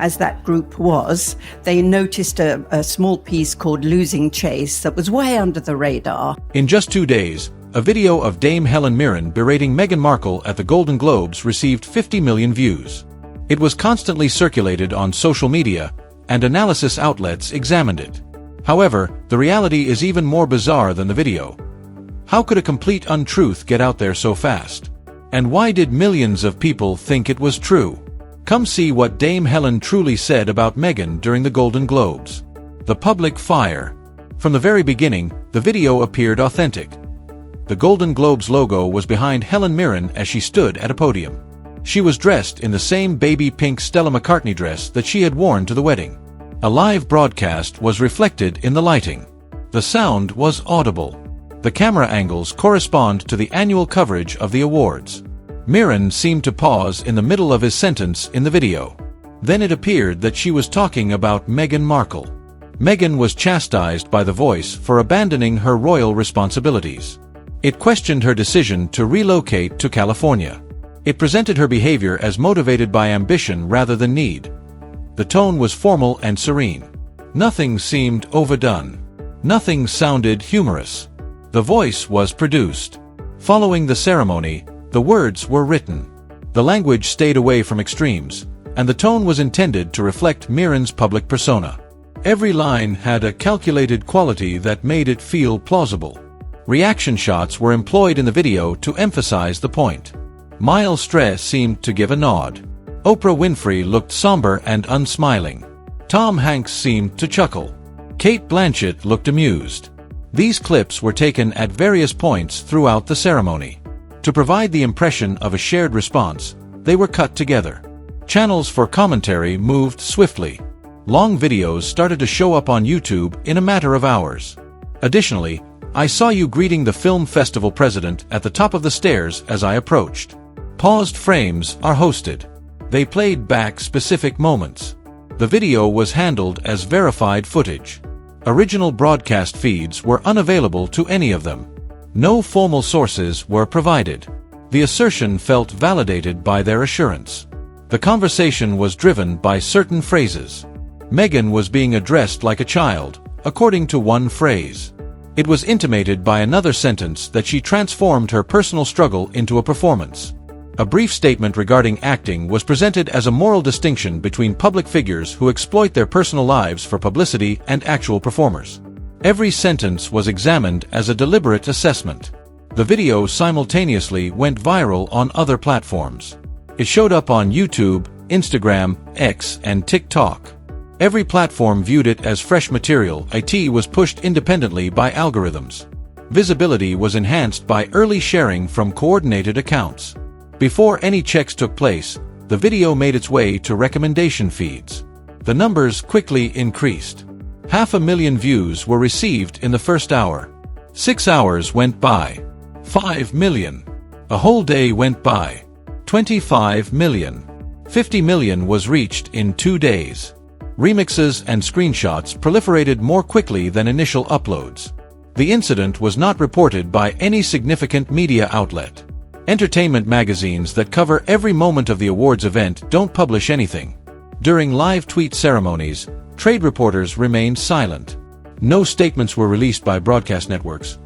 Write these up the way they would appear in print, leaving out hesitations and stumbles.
as that group was, they noticed a small piece called Losing Chase that was way under the radar. In just 2 days, a video of Dame Helen Mirren berating Meghan Markle at the Golden Globes received 50 million views. It was constantly circulated on social media, and analysis outlets examined it. However, the reality is even more bizarre than the video. How could a complete untruth get out there so fast? And why did millions of people think it was true? Come see what Dame Helen truly said about Meghan during the Golden Globes. The public fire. From the very beginning, the video appeared authentic. The Golden Globes logo was behind Helen Mirren as she stood at a podium. She was dressed in the same baby pink Stella McCartney dress that she had worn to the wedding. A live broadcast was reflected in the lighting. The sound was audible. The camera angles correspond to the annual coverage of the awards. Mirren seemed to pause in the middle of his sentence in the video. Then it appeared that she was talking about Meghan Markle. Meghan was chastised by The Voice for abandoning her royal responsibilities. It questioned her decision to relocate to California. It presented her behavior as motivated by ambition rather than need. The tone was formal and serene. Nothing seemed overdone. Nothing sounded humorous. The Voice was produced. Following the ceremony, the words were written. The language stayed away from extremes, and the tone was intended to reflect Mirren's public persona. Every line had a calculated quality that made it feel plausible. Reaction shots were employed in the video to emphasize the point. Miles Stress seemed to give a nod. Oprah Winfrey looked somber and unsmiling. Tom Hanks seemed to chuckle. Cate Blanchett looked amused. These clips were taken at various points throughout the ceremony. To provide the impression of a shared response, they were cut together. Channels for commentary moved swiftly. Long videos started to show up on YouTube in a matter of hours. Additionally, I saw you greeting the film festival president at the top of the stairs as I approached. Paused frames are hosted. They played back specific moments. The video was handled as verified footage. Original broadcast feeds were unavailable to any of them. No formal sources were provided. The assertion felt validated by their assurance. The conversation was driven by certain phrases. Meghan was being addressed like a child, according to one phrase. It was intimated by another sentence that she transformed her personal struggle into a performance. A brief statement regarding acting was presented as a moral distinction between public figures who exploit their personal lives for publicity and actual performers. Every sentence was examined as a deliberate assessment. The video simultaneously went viral on other platforms. It showed up on YouTube, Instagram, X, and TikTok. Every platform viewed it as fresh material. It was pushed independently by algorithms. Visibility was enhanced by early sharing from coordinated accounts. Before any checks took place, the video made its way to recommendation feeds. The numbers quickly increased. 500,000 views were received in the first hour. 6 hours went by. 5 million. A whole day went by. 25 million. 50 million was reached in 2 days. Remixes and screenshots proliferated more quickly than initial uploads. The incident was not reported by any significant media outlet. Entertainment magazines that cover every moment of the awards event don't publish anything. During live tweet ceremonies, trade reporters remained silent. No statements were released by broadcast networks.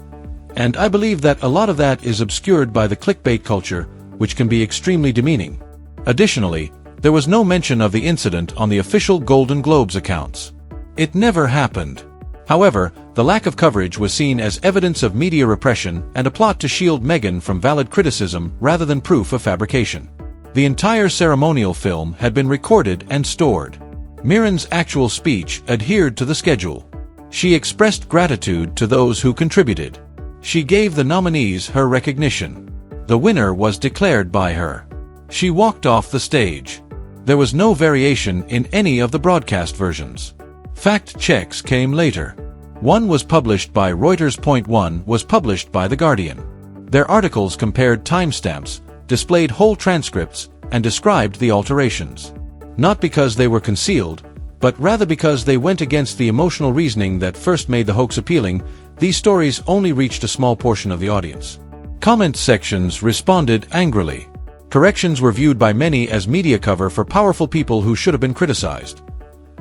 And I believe that a lot of that is obscured by the clickbait culture, which can be extremely demeaning. Additionally, there was no mention of the incident on the official Golden Globes accounts. It never happened. However, the lack of coverage was seen as evidence of media repression and a plot to shield Meghan from valid criticism rather than proof of fabrication. The entire ceremonial film had been recorded and stored. Mirren's actual speech adhered to the schedule. She expressed gratitude to those who contributed. She gave the nominees her recognition. The winner was declared by her. She walked off the stage. There was no variation in any of the broadcast versions. Fact checks came later. One was published by Reuters. One was published by The Guardian. Their articles compared timestamps, displayed whole transcripts, and described the alterations. Not because they were concealed, but rather because they went against the emotional reasoning that first made the hoax appealing. These stories only reached a small portion of the audience. Comment sections responded angrily. Corrections were viewed by many as media cover for powerful people who should have been criticized.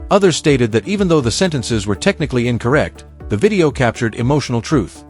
Others stated that even though the sentences were technically incorrect, the video captured emotional truth.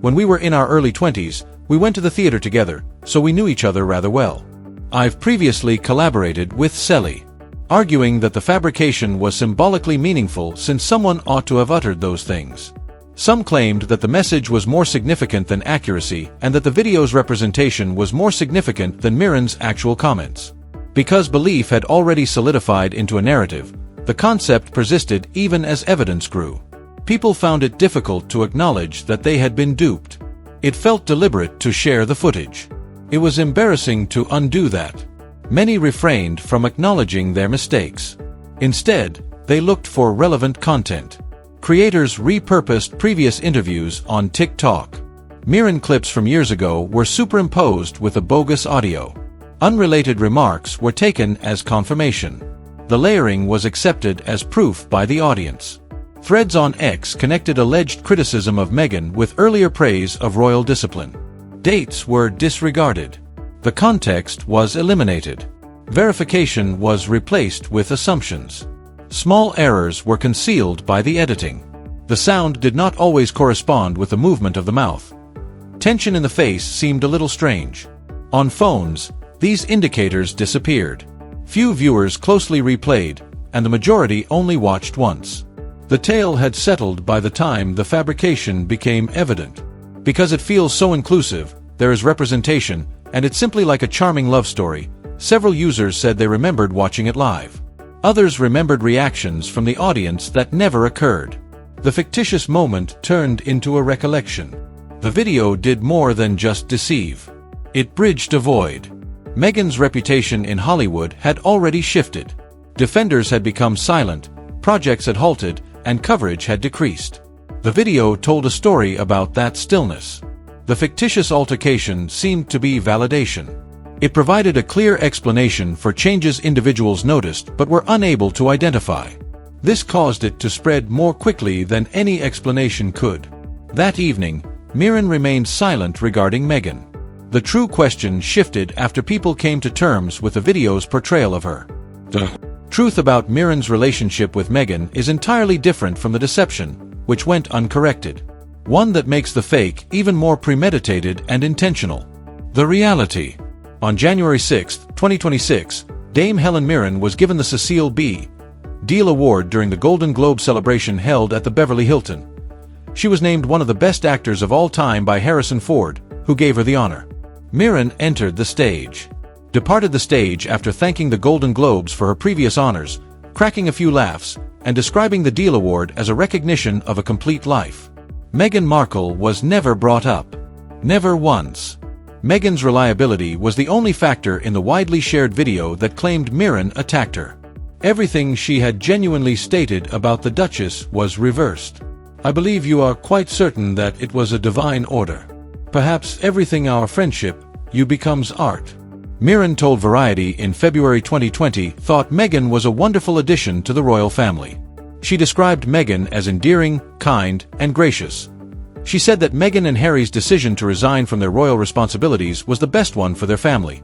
When we were in our early 20s, we went to the theater together, so we knew each other rather well. I've previously collaborated with Selly, arguing that the fabrication was symbolically meaningful since someone ought to have uttered those things. Some claimed that the message was more significant than accuracy and that the video's representation was more significant than Mirren's actual comments. Because belief had already solidified into a narrative, the concept persisted even as evidence grew. People found it difficult to acknowledge that they had been duped. It felt deliberate to share the footage. It was embarrassing to undo that. Many refrained from acknowledging their mistakes. Instead, they looked for relevant content. Creators repurposed previous interviews on TikTok. Mirren clips from years ago were superimposed with a bogus audio. Unrelated remarks were taken as confirmation. The layering was accepted as proof by the audience. Threads on X connected alleged criticism of Meghan with earlier praise of royal discipline. Dates were disregarded. The context was eliminated. Verification was replaced with assumptions. Small errors were concealed by the editing. The sound did not always correspond with the movement of the mouth. Tension in the face seemed a little strange. On phones, these indicators disappeared. Few viewers closely replayed, and the majority only watched once. The tale had settled by the time the fabrication became evident. Because it feels so inclusive, there is representation, and it's simply like a charming love story, several users said they remembered watching it live. Others remembered reactions from the audience that never occurred. The fictitious moment turned into a recollection. The video did more than just deceive. It bridged a void. Meghan's reputation in Hollywood had already shifted. Defenders had become silent, projects had halted, and coverage had decreased. The video told a story about that stillness. The fictitious altercation seemed to be validation. It provided a clear explanation for changes individuals noticed but were unable to identify. This caused it to spread more quickly than any explanation could. That evening, Mirren remained silent regarding Meghan. The true question shifted after people came to terms with the video's portrayal of her. The truth about Mirren's relationship with Meghan is entirely different from the deception, which went uncorrected. One that makes the fake even more premeditated and intentional. The reality. On January 6, 2026, Dame Helen Mirren was given the Cecil B. Deal Award during the Golden Globe celebration held at the Beverly Hilton. She was named one of the best actors of all time by Harrison Ford, who gave her the honor. Mirren entered the stage. Departed the stage after thanking the Golden Globes for her previous honors, cracking a few laughs, and describing the Deal Award as a recognition of a complete life. Meghan Markle was never brought up. Never once. Meghan's reliability was the only factor in the widely shared video that claimed Mirren attacked her. Everything she had genuinely stated about the Duchess was reversed. I believe you are quite certain that it was a divine order. Perhaps everything our friendship, you becomes art. Mirren told Variety in February 2020 thought Meghan was a wonderful addition to the royal family. She described Meghan as endearing, kind, and gracious. She said that Meghan and Harry's decision to resign from their royal responsibilities was the best one for their family.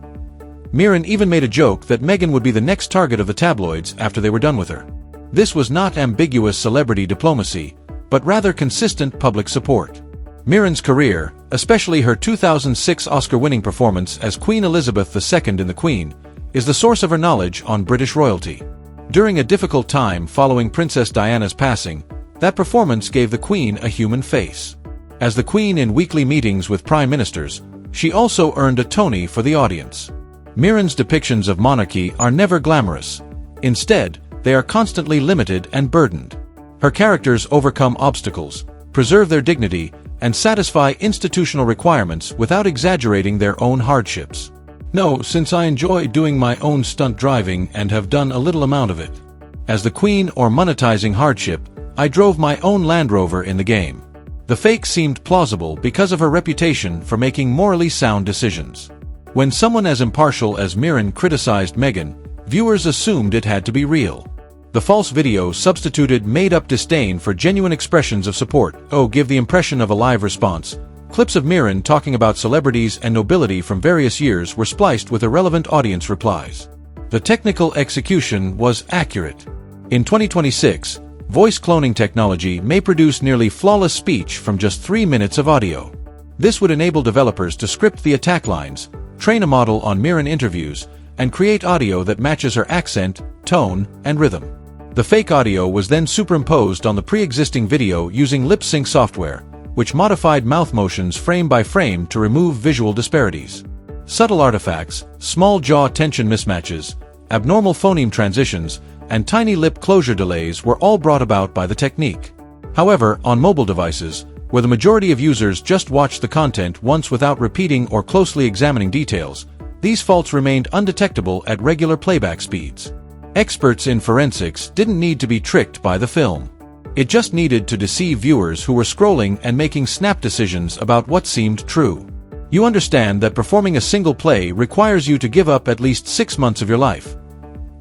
Mirren even made a joke that Meghan would be the next target of the tabloids after they were done with her. This was not ambiguous celebrity diplomacy, but rather consistent public support. Mirren's career, especially her 2006 Oscar-winning performance as Queen Elizabeth II in The Queen, is the source of her knowledge on British royalty. During a difficult time following Princess Diana's passing, that performance gave the Queen a human face. As the Queen in weekly meetings with prime ministers, she also earned a Tony for the audience. Mirren's depictions of monarchy are never glamorous. Instead, they are constantly limited and burdened. Her characters overcome obstacles, preserve their dignity, and satisfy institutional requirements without exaggerating their own hardships. No, since I enjoy doing my own stunt driving and have done a little amount of it. As the Queen or monetizing hardship, I drove my own Land Rover in the game. The fake seemed plausible because of her reputation for making morally sound decisions. When someone as impartial as Mirren criticized Meghan, viewers assumed it had to be real. The false video substituted made-up disdain for genuine expressions of support. Give the impression of a live response, Clips of Mirren talking about celebrities and nobility from various years were spliced with irrelevant audience replies. The technical execution was accurate. In 2026, voice cloning technology may produce nearly flawless speech from just 3 minutes of audio. This would enable developers to script the attack lines, train a model on Mirren interviews, and create audio that matches her accent, tone, and rhythm. The fake audio was then superimposed on the pre-existing video using lip sync software, which modified mouth motions frame by frame to remove visual disparities. Subtle artifacts, small jaw tension mismatches, abnormal phoneme transitions, and tiny lip closure delays were all brought about by the technique. However, on mobile devices, where the majority of users just watched the content once without repeating or closely examining details, these faults remained undetectable at regular playback speeds. Experts in forensics didn't need to be tricked by the film. It just needed to deceive viewers who were scrolling and making snap decisions about what seemed true. You understand that performing a single play requires you to give up at least 6 months of your life.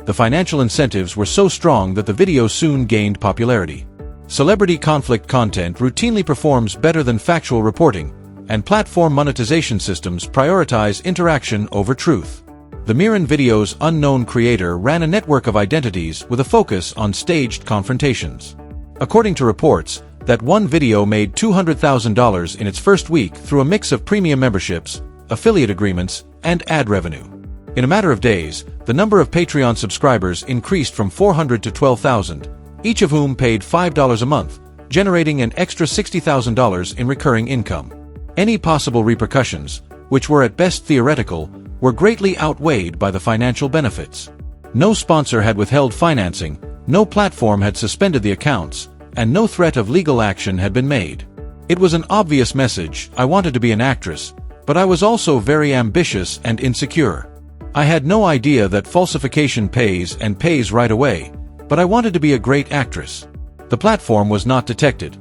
The financial incentives were so strong that the video soon gained popularity. Celebrity conflict content routinely performs better than factual reporting, and platform monetization systems prioritize interaction over truth. The Mirren video's unknown creator ran a network of identities with a focus on staged confrontations. According to reports, that one video made $200,000 in its first week through a mix of premium memberships, affiliate agreements, and ad revenue. In a matter of days, the number of Patreon subscribers increased from 400 to 12,000, each of whom paid $5 a month, generating an extra $60,000 in recurring income. Any possible repercussions, which were at best theoretical, were greatly outweighed by the financial benefits. No sponsor had withheld financing, no platform had suspended the accounts, and no threat of legal action had been made. It was an obvious message: I wanted to be an actress, but I was also very ambitious and insecure. I had no idea that falsification pays and pays right away, but I wanted to be a great actress. The platform was not detected.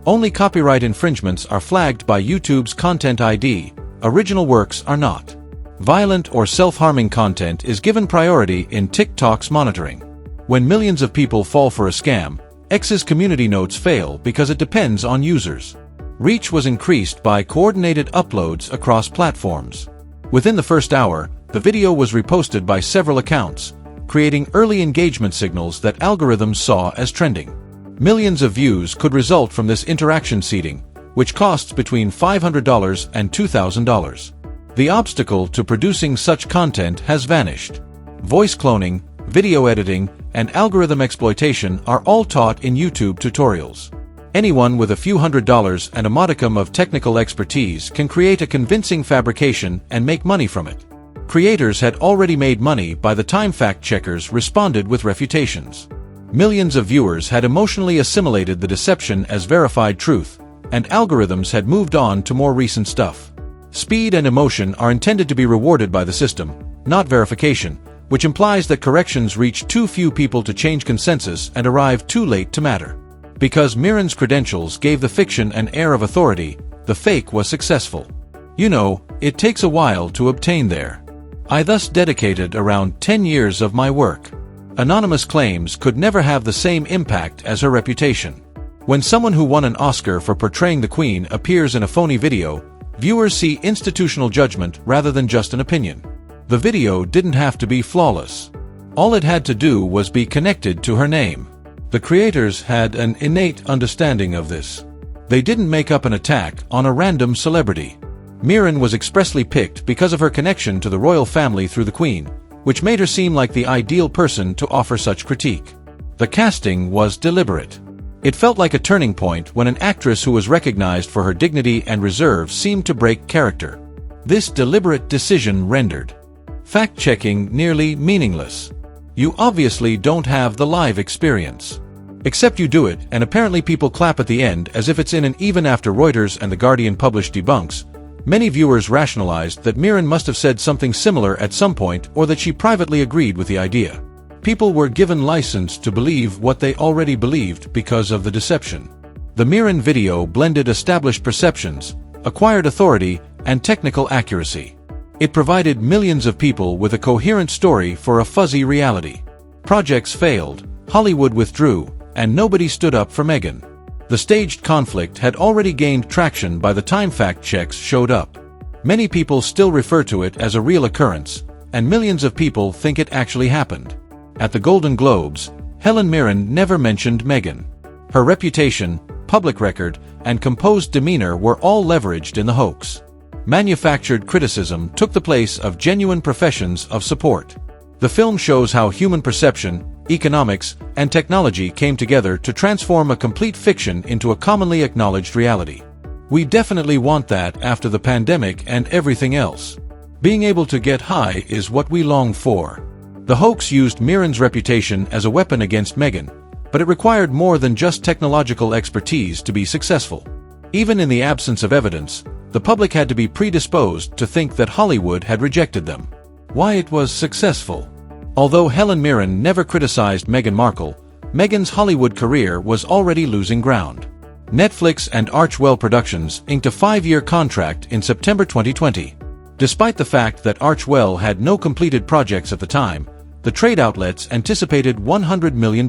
Only copyright infringements are flagged by YouTube's Content ID, original works are not. Violent or self-harming content is given priority in TikTok's monitoring. When millions of people fall for a scam, X's community notes fail because it depends on users. Reach was increased by coordinated uploads across platforms. Within the first hour, the video was reposted by several accounts, creating early engagement signals that algorithms saw as trending. Millions of views could result from this interaction seeding, which costs between $500 and $2,000. The obstacle to producing such content has vanished. Voice cloning, video editing, and algorithm exploitation are all taught in YouTube tutorials. Anyone with a few $100s and a modicum of technical expertise can create a convincing fabrication and make money from it. Creators had already made money by the time fact-checkers responded with refutations. Millions of viewers had emotionally assimilated the deception as verified truth, and algorithms had moved on to more recent stuff. Speed and emotion are intended to be rewarded by the system, not verification, which implies that corrections reach too few people to change consensus and arrive too late to matter. Because Mirren's credentials gave the fiction an air of authority, the fake was successful. You know, it takes a while to obtain there. I thus dedicated around 10 years of my work. Anonymous claims could never have the same impact as her reputation. When someone who won an Oscar for portraying the Queen appears in a phony video, viewers see institutional judgment rather than just an opinion. The video didn't have to be flawless. All it had to do was be connected to her name. The creators had an innate understanding of this. They didn't make up an attack on a random celebrity. Mirren was expressly picked because of her connection to the royal family through the Queen, which made her seem like the ideal person to offer such critique. The casting was deliberate. It felt like a turning point when an actress who was recognized for her dignity and reserve seemed to break character. This deliberate decision rendered fact-checking nearly meaningless. You obviously don't have the live experience. Except you do it, and apparently people clap at the end as if it's in an even after Reuters and The Guardian published debunks. Many viewers rationalized that Mirren must have said something similar at some point or that she privately agreed with the idea. People were given license to believe what they already believed because of the deception. The Mirren video blended established perceptions, acquired authority, and technical accuracy. It provided millions of people with a coherent story for a fuzzy reality. Projects failed, Hollywood withdrew, and nobody stood up for Meghan. The staged conflict had already gained traction by the time fact checks showed up. Many people still refer to it as a real occurrence, and millions of people think it actually happened. At the Golden Globes, Helen Mirren never mentioned Meghan. Her reputation, public record, and composed demeanor were all leveraged in the hoax. Manufactured criticism took the place of genuine professions of support. The film shows how human perception, economics, and technology came together to transform a complete fiction into a commonly acknowledged reality. We definitely want that after the pandemic and everything else. Being able to get high is what we long for. The hoax used Mirren's reputation as a weapon against Meghan, but it required more than just technological expertise to be successful. Even in the absence of evidence, the public had to be predisposed to think that Hollywood had rejected them. Why it was successful. Although Helen Mirren never criticized Meghan Markle, Meghan's Hollywood career was already losing ground. Netflix and Archwell Productions inked a 5-year contract in September 2020. Despite the fact that Archwell had no completed projects at the time, the trade outlets anticipated $100 million.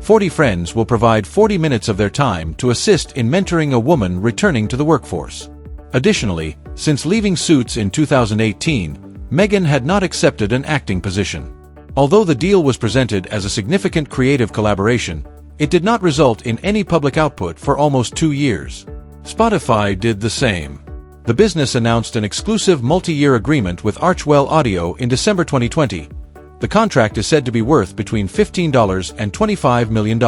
40 Friends will provide 40 minutes of their time to assist in mentoring a woman returning to the workforce. Additionally, since leaving Suits in 2018, Meghan had not accepted an acting position. Although the deal was presented as a significant creative collaboration, it did not result in any public output for almost 2 years. Spotify did the same. The business announced an exclusive multi-year agreement with Archwell Audio in December 2020. The contract is said to be worth between $15 and $25 million.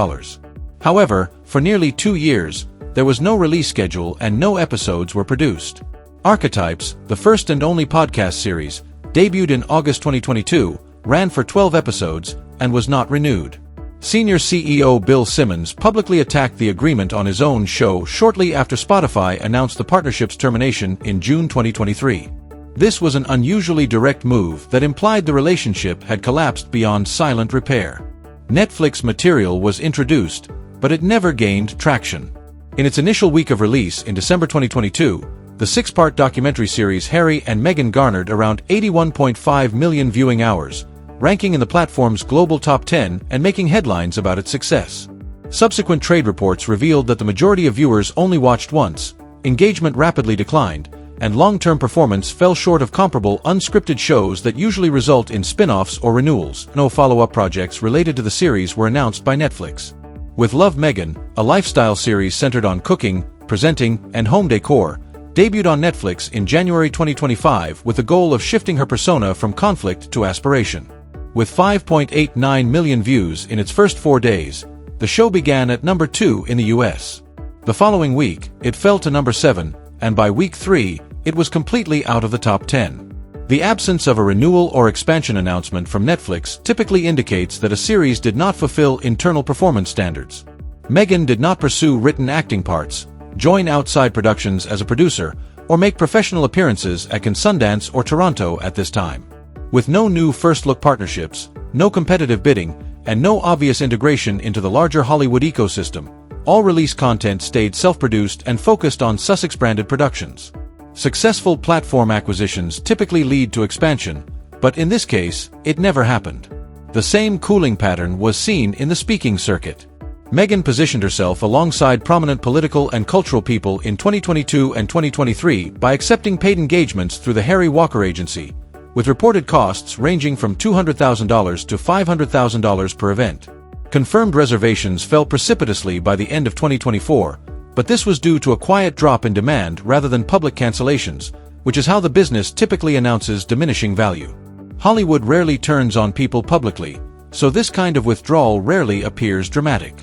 However, for nearly 2 years, there was no release schedule and no episodes were produced. Archetypes, the first and only podcast series, debuted in August 2022, ran for 12 episodes, and was not renewed. Senior CEO Bill Simmons publicly attacked the agreement on his own show shortly after Spotify announced the partnership's termination in June 2023. This was an unusually direct move that implied the relationship had collapsed beyond silent repair. Netflix material was introduced, but it never gained traction. In its initial week of release in December 2022, the 6-part documentary series Harry and Meghan garnered around 81.5 million viewing hours, ranking in the platform's global top 10 and making headlines about its success. Subsequent trade reports revealed that the majority of viewers only watched once, engagement rapidly declined, and long-term performance fell short of comparable unscripted shows that usually result in spin-offs or renewals. No follow-up projects related to the series were announced by Netflix. With Love Meghan, a lifestyle series centered on cooking, presenting, and home decor, debuted on Netflix in January 2025 with the goal of shifting her persona from conflict to aspiration. With 5.89 million views in its first 4 days, the show began at number 2 in the US. The following week, it fell to number 7, and by week 3, it was completely out of the top 10. The absence of a renewal or expansion announcement from Netflix typically indicates that a series did not fulfill internal performance standards. Meghan did not pursue written acting parts, join outside productions as a producer, or make professional appearances at Cannes, Sundance, or Toronto at this time. With no new first-look partnerships, no competitive bidding, and no obvious integration into the larger Hollywood ecosystem, all release content stayed self-produced and focused on Sussex-branded productions. Successful platform acquisitions typically lead to expansion, but in this case, it never happened. The same cooling pattern was seen in the speaking circuit. Meghan positioned herself alongside prominent political and cultural people in 2022 and 2023 by accepting paid engagements through the Harry Walker Agency, with reported costs ranging from $200,000 to $500,000 per event. Confirmed reservations fell precipitously by the end of 2024, but this was due to a quiet drop in demand rather than public cancellations, which is how the business typically announces diminishing value. Hollywood rarely turns on people publicly, so this kind of withdrawal rarely appears dramatic.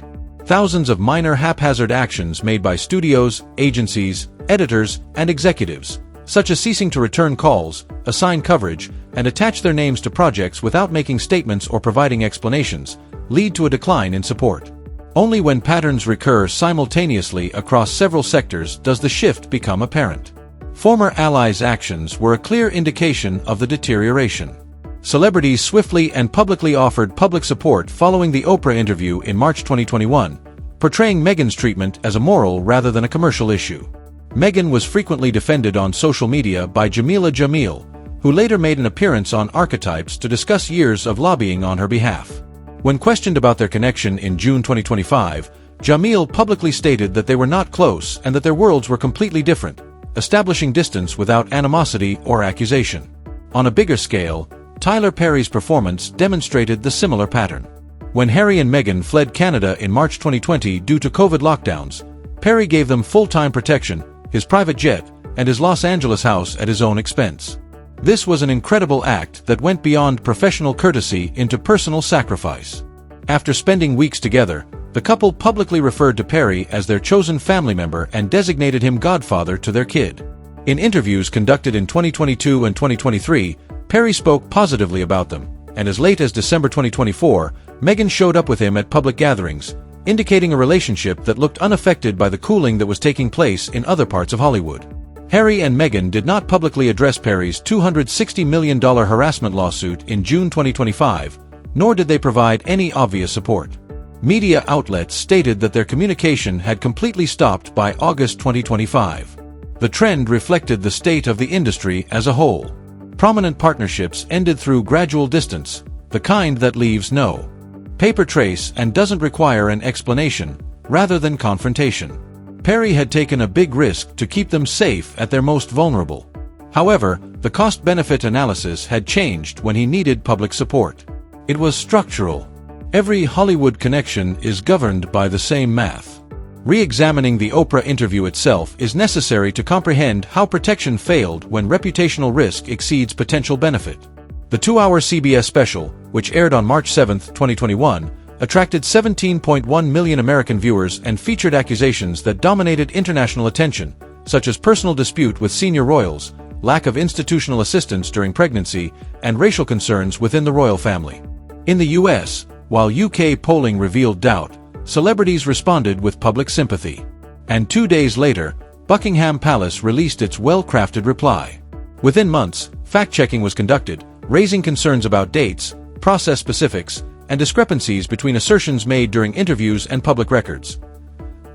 Thousands of minor haphazard actions made by studios, agencies, editors, and executives, such as ceasing to return calls, assign coverage, and attach their names to projects without making statements or providing explanations, lead to a decline in support. Only when patterns recur simultaneously across several sectors does the shift become apparent. Former allies' actions were a clear indication of the deterioration. Celebrities swiftly and publicly offered public support following the Oprah interview in March 2021, portraying Meghan's treatment as a moral rather than a commercial issue. Meghan was frequently defended on social media by Jamila Jamil, who later made an appearance on Archetypes to discuss years of lobbying on her behalf. When questioned about their connection in June 2025, Jamil publicly stated that they were not close and that their worlds were completely different, establishing distance without animosity or accusation. On a bigger scale, Tyler Perry's performance demonstrated the similar pattern. When Harry and Meghan fled Canada in March 2020 due to COVID lockdowns, Perry gave them full-time protection, his private jet, and his Los Angeles house at his own expense. This was an incredible act that went beyond professional courtesy into personal sacrifice. After spending weeks together, the couple publicly referred to Perry as their chosen family member and designated him godfather to their kid. In interviews conducted in 2022 and 2023, Perry spoke positively about them, and as late as December 2024, Meghan showed up with him at public gatherings, indicating a relationship that looked unaffected by the cooling that was taking place in other parts of Hollywood. Harry and Meghan did not publicly address Perry's $260 million harassment lawsuit in June 2025, nor did they provide any obvious support. Media outlets stated that their communication had completely stopped by August 2025. The trend reflected the state of the industry as a whole. Prominent partnerships ended through gradual distance, the kind that leaves no paper trace and doesn't require an explanation, rather than confrontation. Perry had taken a big risk to keep them safe at their most vulnerable. However, the cost-benefit analysis had changed when he needed public support. It was structural. Every Hollywood connection is governed by the same math. Re-examining the Oprah interview itself is necessary to comprehend how protection failed when reputational risk exceeds potential benefit. The 2-hour CBS special, which aired on March 7, 2021, attracted 17.1 million American viewers and featured accusations that dominated international attention, such as personal dispute with senior royals, lack of institutional assistance during pregnancy, and racial concerns within the royal family. In the US, while UK polling revealed doubt, celebrities responded with public sympathy. And 2 days later, Buckingham Palace released its well-crafted reply. Within months, fact-checking was conducted, raising concerns about dates, process specifics, and discrepancies between assertions made during interviews and public records.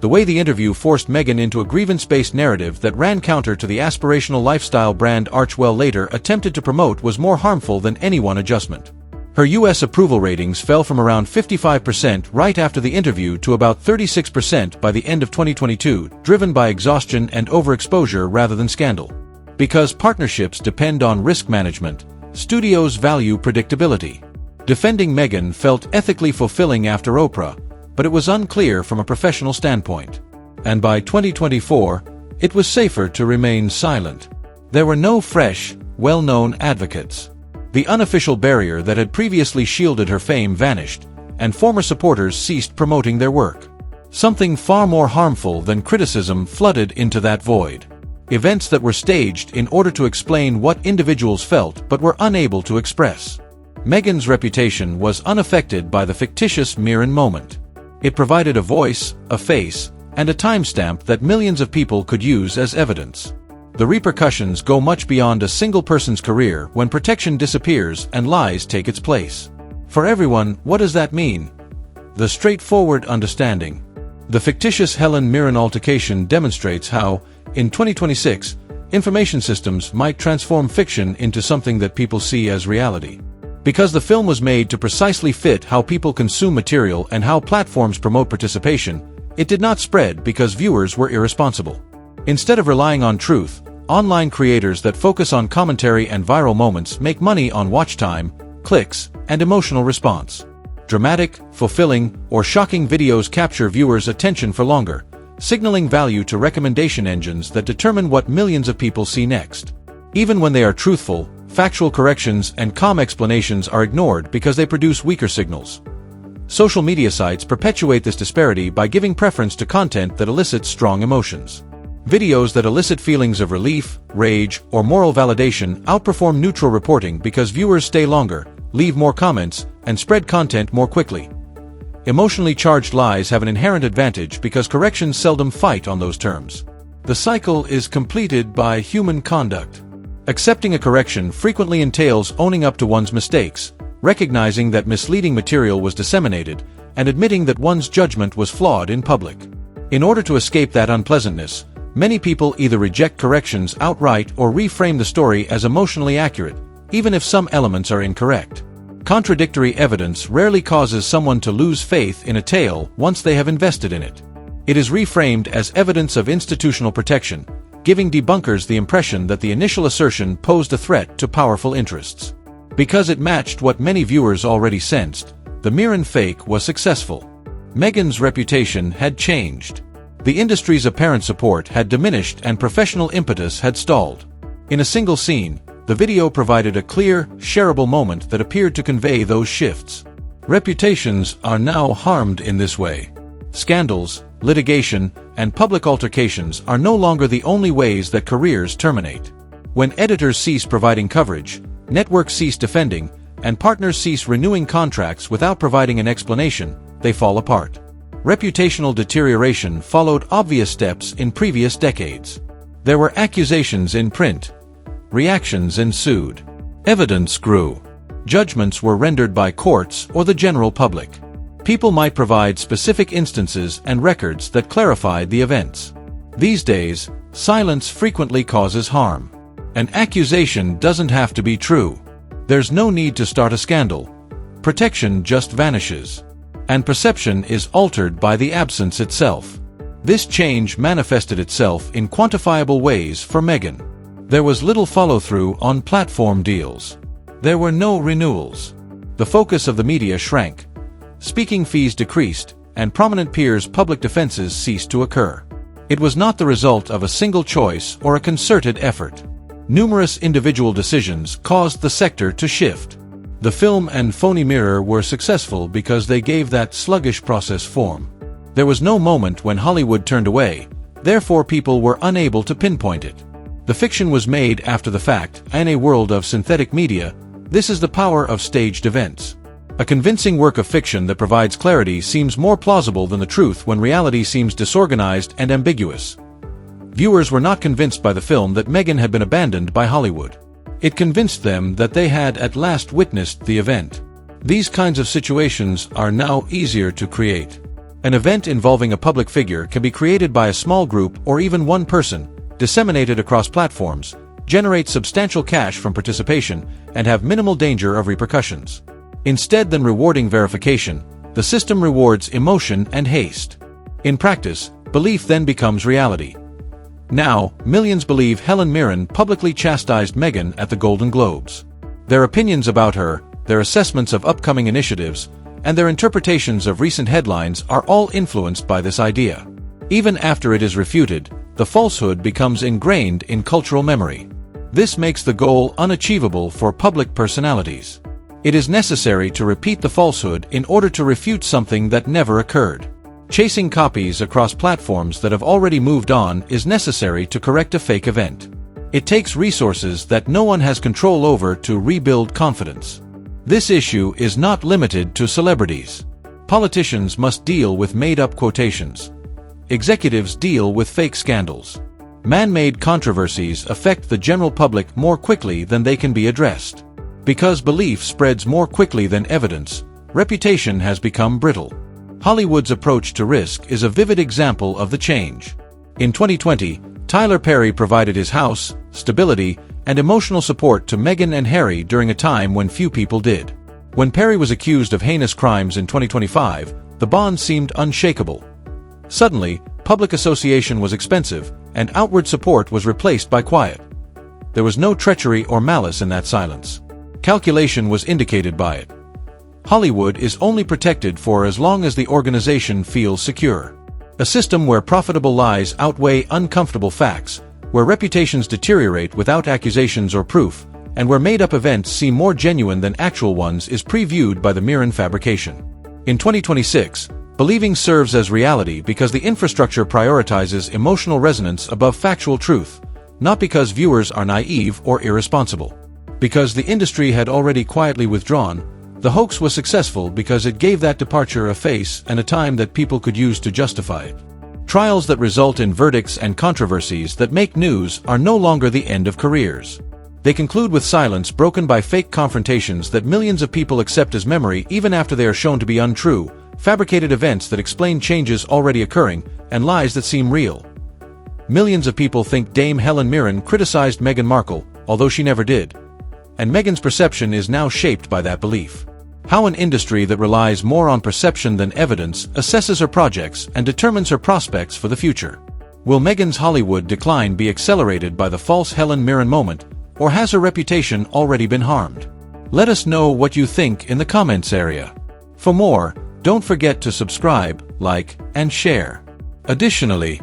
The way the interview forced Meghan into a grievance-based narrative that ran counter to the aspirational lifestyle brand Archewell later attempted to promote was more harmful than any one adjustment. Her U.S. approval ratings fell from around 55% right after the interview to about 36% by the end of 2022, driven by exhaustion and overexposure rather than scandal. Because partnerships depend on risk management, studios value predictability. Defending Meghan felt ethically fulfilling after Oprah, but it was unclear from a professional standpoint. And by 2024, it was safer to remain silent. There were no fresh, well-known advocates. The unofficial barrier that had previously shielded her fame vanished, and former supporters ceased promoting their work. Something far more harmful than criticism flooded into that void. Events that were staged in order to explain what individuals felt but were unable to express. Meghan's reputation was unaffected by the fictitious Mirren moment. It provided a voice, a face, and a timestamp that millions of people could use as evidence. The repercussions go much beyond a single person's career when protection disappears and lies take its place. For everyone, what does that mean? The straightforward understanding. The fictitious Helen Mirren altercation demonstrates how, in 2026, information systems might transform fiction into something that people see as reality. Because the film was made to precisely fit how people consume material and how platforms promote participation, it did not spread because viewers were irresponsible. Instead of relying on truth, online creators that focus on commentary and viral moments make money on watch time, clicks, and emotional response. Dramatic, fulfilling, or shocking videos capture viewers' attention for longer, signaling value to recommendation engines that determine what millions of people see next. Even when they are truthful, factual corrections and calm explanations are ignored because they produce weaker signals. Social media sites perpetuate this disparity by giving preference to content that elicits strong emotions. Videos that elicit feelings of relief, rage, or moral validation outperform neutral reporting because viewers stay longer, leave more comments, and spread content more quickly. Emotionally charged lies have an inherent advantage because corrections seldom fight on those terms. The cycle is completed by human conduct. Accepting a correction frequently entails owning up to one's mistakes, recognizing that misleading material was disseminated, and admitting that one's judgment was flawed in public. In order to escape that unpleasantness, many people either reject corrections outright or reframe the story as emotionally accurate, even if some elements are incorrect. Contradictory evidence rarely causes someone to lose faith in a tale once they have invested in it. It is reframed as evidence of institutional protection, giving debunkers the impression that the initial assertion posed a threat to powerful interests. Because it matched what many viewers already sensed, the Mirren fake was successful. Meghan's reputation had changed. The industry's apparent support had diminished and professional impetus had stalled. In a single scene, the video provided a clear, shareable moment that appeared to convey those shifts. Reputations are now harmed in this way. Scandals, litigation, and public altercations are no longer the only ways that careers terminate. When editors cease providing coverage, networks cease defending, and partners cease renewing contracts without providing an explanation, they fall apart. Reputational deterioration followed obvious steps in previous decades. There were accusations in print. Reactions ensued. Evidence grew. Judgments were rendered by courts or the general public. People might provide specific instances and records that clarified the events. These days, silence frequently causes harm. An accusation doesn't have to be true. There's no need to start a scandal. Protection just vanishes. And perception is altered by the absence itself. This change manifested itself in quantifiable ways for Meghan. There was little follow-through on platform deals. There were no renewals. The focus of the media shrank. Speaking fees decreased, and prominent peers' public defenses ceased to occur. It was not the result of a single choice or a concerted effort. Numerous individual decisions caused the sector to shift. The film and phony mirror were successful because they gave that sluggish process form. There was no moment when Hollywood turned away, therefore people were unable to pinpoint it. The fiction was made after the fact, and in a world of synthetic media, this is the power of staged events. A convincing work of fiction that provides clarity seems more plausible than the truth when reality seems disorganized and ambiguous. Viewers were not convinced by the film that Meghan had been abandoned by Hollywood. It convinced them that they had at last witnessed the event. These kinds of situations are now easier to create. An event involving a public figure can be created by a small group or even one person, disseminated across platforms, generate substantial cash from participation, and have minimal danger of repercussions. Instead than rewarding verification, the system rewards emotion and haste. In practice, belief then becomes reality. Now, millions believe Helen Mirren publicly chastised Meghan at the Golden Globes. Their opinions about her, their assessments of upcoming initiatives, and their interpretations of recent headlines are all influenced by this idea. Even after it is refuted, the falsehood becomes ingrained in cultural memory. This makes the goal unachievable for public personalities. It is necessary to repeat the falsehood in order to refute something that never occurred. Chasing copies across platforms that have already moved on is necessary to correct a fake event. It takes resources that no one has control over to rebuild confidence. This issue is not limited to celebrities. Politicians must deal with made-up quotations. Executives deal with fake scandals. Man-made controversies affect the general public more quickly than they can be addressed. Because belief spreads more quickly than evidence, reputation has become brittle. Hollywood's approach to risk is a vivid example of the change. In 2020, Tyler Perry provided his house, stability, and emotional support to Meghan and Harry during a time when few people did. When Perry was accused of heinous crimes in 2025, the bond seemed unshakable. Suddenly, public association was expensive, and outward support was replaced by quiet. There was no treachery or malice in that silence. Calculation was indicated by it. Hollywood is only protected for as long as the organization feels secure. A system where profitable lies outweigh uncomfortable facts, where reputations deteriorate without accusations or proof, and where made-up events seem more genuine than actual ones is previewed by the Mirren fabrication. In 2026, believing serves as reality because the infrastructure prioritizes emotional resonance above factual truth, not because viewers are naive or irresponsible. Because the industry had already quietly withdrawn, the hoax was successful because it gave that departure a face and a time that people could use to justify it. Trials that result in verdicts and controversies that make news are no longer the end of careers. They conclude with silence broken by fake confrontations that millions of people accept as memory even after they are shown to be untrue, fabricated events that explain changes already occurring, and lies that seem real. Millions of people think Dame Helen Mirren criticized Meghan Markle, although she never did. And Meghan's perception is now shaped by that belief. How an industry that relies more on perception than evidence assesses her projects and determines her prospects for the future. Will Meghan's Hollywood decline be accelerated by the false Helen Mirren moment, or has her reputation already been harmed? Let us know what you think in the comments area. For more, don't forget to subscribe, like, and share. Additionally,